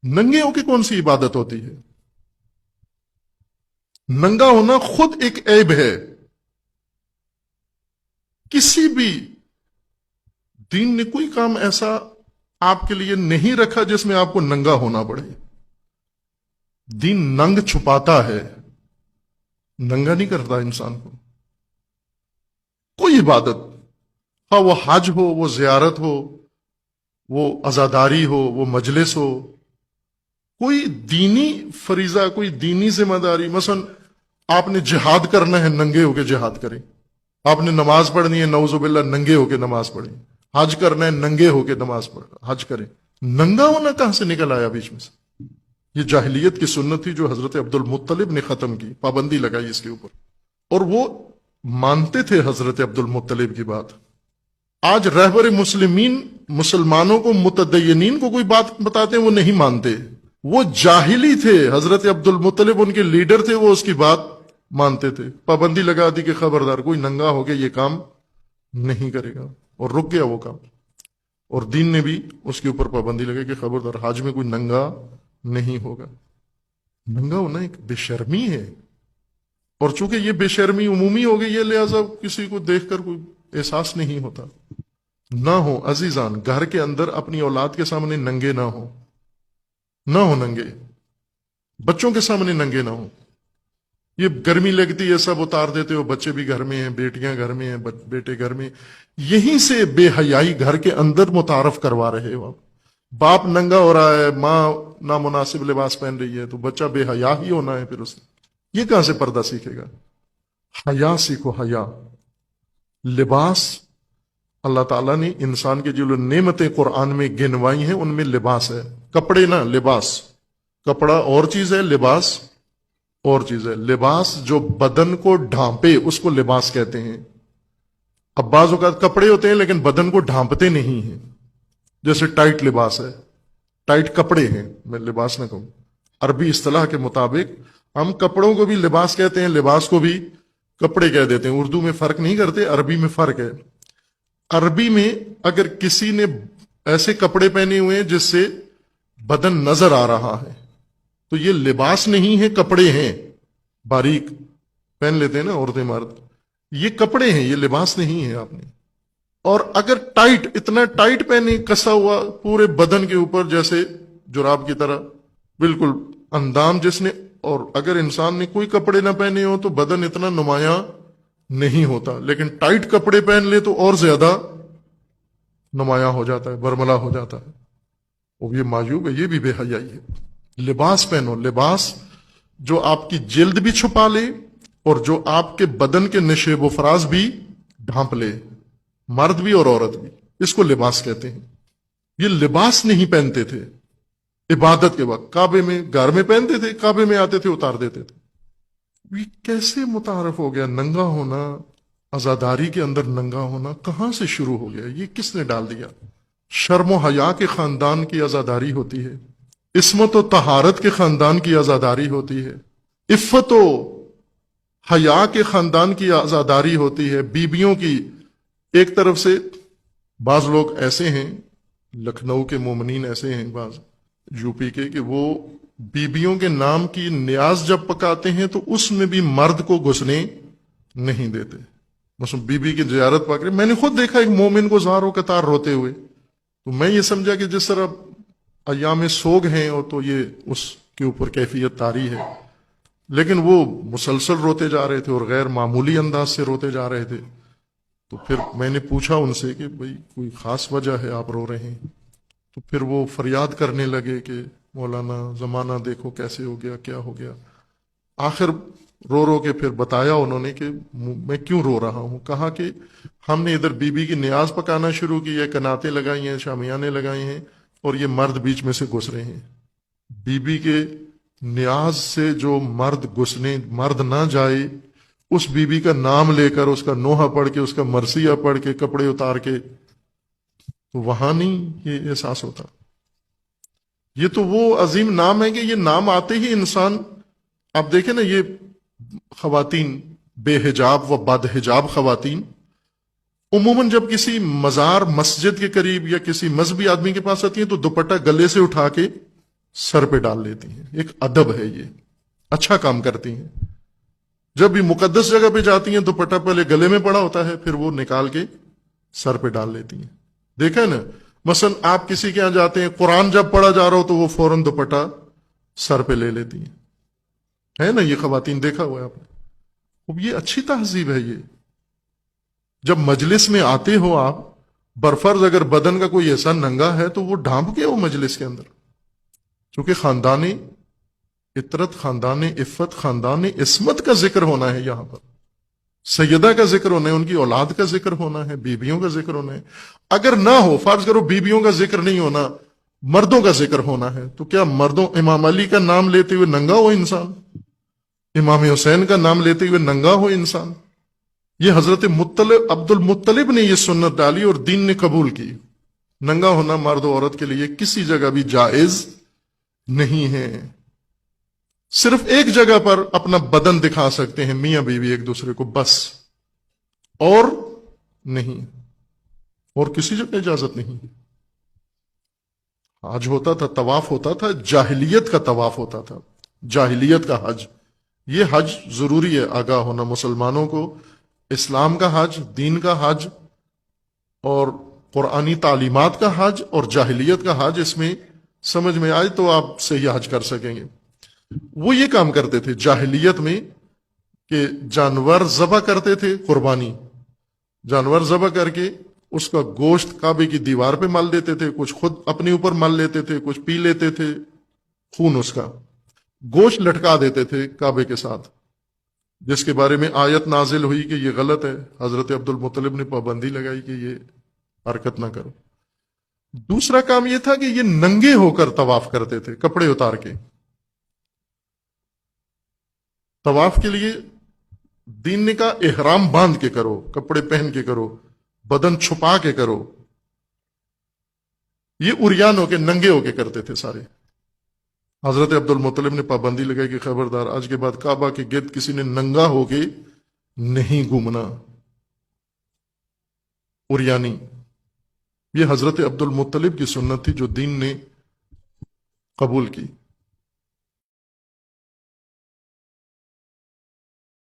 नंगे होके कौन सी इबादत होती है? नंगा होना खुद एक ऐब है। किसी भी दीन ने कोई काम ऐसा आपके लिए नहीं रखा जिसमें आपको नंगा होना पड़े। दीन नंग छुपाता है, नंगा नहीं करता इंसान को। कोई इबादत, हाँ वो हज हो, वो जियारत हो, वो अजादारी हो, वो मजलिस हो, कोई दीनी फरीजा, कोई दीनी जिम्मेदारी, मसलन आपने जिहाद करना है, नंगे होके जिहाद करें। आपने नमाज पढ़नी है, नऊजुबिल्लाह नंगे होके नमाज पढ़ें। हज करना है, नंगे होके नमाज पढ़ हज करें। नंगा होना कहां से निकल आया बीच में से? ये जाहिलियत की सुन्नत थी जो हजरत अब्दुल मुत्तलिब ने खत्म की, पाबंदी लगाई इसके ऊपर, और वो मानते थे हजरत अब्दुल मुत्तलिब की बात। आज रहबर मुस्लिमीन मुसलमानों को, मुतदय्यनीन को कोई बात बताते हैं वो नहीं मानते। वो जाहिली थे, हजरत अब्दुल मुत्तलिब उनके लीडर थे, वो उसकी बात मानते थे। पाबंदी लगा दी कि खबरदार कोई नंगा हो गया ये काम नहीं करेगा, और रुक गया वो काम। और दीन ने भी उसके ऊपर पाबंदी लगाई कि खबरदार हज में कोई नंगा नहीं होगा। नंगा होना एक बेशर्मी है, और चूंकि ये बेशर्मी उमूमी हो गई है, लिहाजा किसी को देखकर कोई एहसास नहीं होता। ना हो अजीजान, घर के अंदर अपनी औलाद के सामने नंगे ना हो, ना हो नंगे, बच्चों के सामने नंगे ना हो। ये गर्मी लगती है सब उतार देते हो, बच्चे भी घर में हैं, बेटियां घर में हैं, बेटे घर में। यहीं से बेहयाई घर के अंदर मुतारफ करवा रहे हो आप। बाप नंगा हो रहा है, माँ नामुनासिब लिबास पहन रही है, तो बच्चा बेहया ही होना है फिर उसने। ये कहां से पर्दा सीखेगा? हया सीखो, हया। लिबास, अल्लाह ताला ने इंसान के जो नेमतें कुरान में गिनवाई हैं उनमें लिबास है। कपड़े ना, लिबास। कपड़ा और चीज है, लिबास और चीज है। लिबास जो बदन को ढांपे उसको लिबास कहते हैं। अब बाज़ औक़ात कपड़े होते हैं लेकिन बदन को ढांपते नहीं हैं, जैसे टाइट लिबास है, टाइट कपड़े हैं, मैं लिबास ना कहूं। अरबी इस्तिलाह के मुताबिक हम कपड़ों को भी लिबास कहते हैं, लिबास को भी कपड़े कह देते हैं। उर्दू में फर्क नहीं करते, अरबी में फर्क है। अरबी में अगर किसी ने ऐसे कपड़े पहने हुए हैं जिससे बदन नजर आ रहा है, तो ये लिबास नहीं है, कपड़े हैं। बारीक पहन लेते हैं ना औरतें मर्द, ये कपड़े हैं, ये लिबास नहीं है आपने। और अगर टाइट, इतना टाइट पहने, कसा हुआ पूरे बदन के ऊपर जैसे जुराब की तरह, बिल्कुल अंदाम जिसने, और अगर इंसान ने कोई कपड़े ना पहने हो तो बदन इतना नुमाया नहीं होता, लेकिन टाइट कपड़े पहन ले तो और ज्यादा नुमाया हो जाता है, बरमला हो जाता है। और ये मायूब है, ये भी बेहयाई है। लिबास पहनो, लिबास जो आपकी जिल्द भी छुपा ले और जो आपके बदन के नशेब व फराज भी ढांप ले, मर्द भी और औरत भी, इसको लिबास कहते हैं। ये लिबास नहीं पहनते थे इबादत के वक्त, काबे में, घर में पहनते थे, काबे में आते थे उतार देते थे। ये कैसे मुतारफ हो गया? नंगा होना, आजादारी के अंदर नंगा होना कहां से शुरू हो गया? ये किसने डाल दिया? शर्म हया के खानदान की आजादारी होती है, इस्मत व तहारत के खानदान की आजादारी होती है, इफ्फत व हया के खानदान की आजादारी होती है, बीबियों की। एक तरफ से बाज लोग ऐसे हैं, लखनऊ के मोमिनीन ऐसे हैं, बाज यूपी के, कि वो बीबियों के नाम की न्याज जब पकाते हैं तो उसमें भी मर्द को घुसने नहीं देते। बस बीबी की जियारत पक रही, मैंने खुद देखा एक मोमिन को ज़ारो कतार रोते हुए, तो मैं ये समझा कि जिस तरह अयाम सोग हैं और तो ये उसके ऊपर कैफियत तारी है, लेकिन वो मुसलसल रोते जा रहे थे और गैर मामूली अंदाज से रोते जा रहे थे। तो फिर मैंने पूछा उनसे कि भाई कोई खास वजह है आप रो रहे हैं? तो फिर वो फरियाद करने लगे कि मौलाना जमाना देखो कैसे हो गया, क्या हो गया। आखिर रो रो के फिर बताया उन्होंने कि मैं क्यों रो रहा हूं। कहा कि हमने इधर बीबी की न्याज पकाना शुरू की है, कनातें लगाई हैं, शामियाने लगाए हैं, और ये मर्द बीच में से घुस रहे हैं। बीबी के न्याज से जो मर्द घुसने, मर्द ना जाए, उस बीबी का नाम लेकर, उसका नोहा पढ़ के, उसका मरसिया पढ़ के, कपड़े उतार के, तो वहां नहीं ये एहसास होता। ये तो वो अजीम नाम है कि ये नाम आते ही इंसान, आप देखें ना, ये खवातीन बेहिजाब व बदहिजाब खवातीन उमूमन जब किसी मजार मस्जिद के करीब या किसी मजहबी आदमी के पास आती हैं तो दुपट्टा गले से उठा के سر پہ ڈال لیتی ہیں. ایک ادب ہے یہ, اچھا کام کرتی ہیں. جب بھی مقدس جگہ پہ جاتی ہیں دوپٹہ پہلے گلے میں پڑا ہوتا ہے, پھر وہ نکال کے سر پہ ڈال لیتی ہیں. دیکھیں نا, مثلا آپ کسی کے یہاں جاتے ہیں, قرآن جب پڑھا جا رہا ہو تو وہ فوراً دوپٹہ سر پہ لے لیتی ہیں. ہے نا یہ خواتین, دیکھا ہوا ہے آپ نے. اب یہ اچھی تہذیب ہے. یہ جب مجلس میں آتے ہو آپ, برفرض اگر بدن کا کوئی ایسا ننگا ہے تو وہ ڈھانپ کے وہ مجلس کے اندر, کیونکہ خاندان عطرت, خاندان عفت, خاندان عصمت کا ذکر ہونا ہے. یہاں پر سیدہ کا ذکر ہونا ہے, ان کی اولاد کا ذکر ہونا ہے, بیویوں کا ذکر ہونا ہے. اگر نہ ہو, فرض کرو بیویوں کا ذکر نہیں ہونا, مردوں کا ذکر ہونا ہے, تو کیا مردوں امام علی کا نام لیتے ہوئے ننگا ہو انسان, امام حسین کا نام لیتے ہوئے ننگا ہو انسان؟ یہ حضرت عبد المطلب نے یہ سنت ڈالی اور دین نے قبول کی. ننگا ہونا مرد و عورت کے لیے کسی جگہ بھی جائز نہیں ہے. صرف ایک جگہ پر اپنا بدن دکھا سکتے ہیں میاں بیوی ایک دوسرے کو, بس, اور نہیں, اور کسی جگہ اجازت نہیں. حج ہوتا تھا, طواف ہوتا تھا, جاہلیت کا طواف ہوتا تھا, جاہلیت کا حج. یہ حج ضروری ہے آگاہ ہونا مسلمانوں کو. اسلام کا حج, دین کا حج, اور قرآنی تعلیمات کا حج, اور جاہلیت کا حج, اس میں سمجھ میں آئے تو آپ صحیح حج کر سکیں گے. وہ یہ کام کرتے تھے جاہلیت میں کہ جانور ذبح کرتے تھے, قربانی, جانور ذبح کر کے اس کا گوشت کعبے کی دیوار پہ مل دیتے تھے, کچھ خود اپنے اوپر مل لیتے تھے, کچھ پی لیتے تھے, خون اس کا, گوشت لٹکا دیتے تھے کعبے کے ساتھ, جس کے بارے میں آیت نازل ہوئی کہ یہ غلط ہے. حضرت عبد المطلب نے پابندی لگائی کہ یہ حرکت نہ کرو. دوسرا کام یہ تھا کہ یہ ننگے ہو کر طواف کرتے تھے, کپڑے اتار کے. طواف کے لیے دین نے کہا احرام باندھ کے کرو, کپڑے پہن کے کرو, بدن چھپا کے کرو. یہ عریان ہو کے, ننگے ہو کے کرتے تھے سارے. حضرت عبد المطلب نے پابندی لگائی کہ خبردار, آج کے بعد کعبہ کے گرد کسی نے ننگا ہو کے نہیں گھومنا, عریانی. یہ حضرت عبد المطلب کی سنت تھی جو دین نے قبول کی.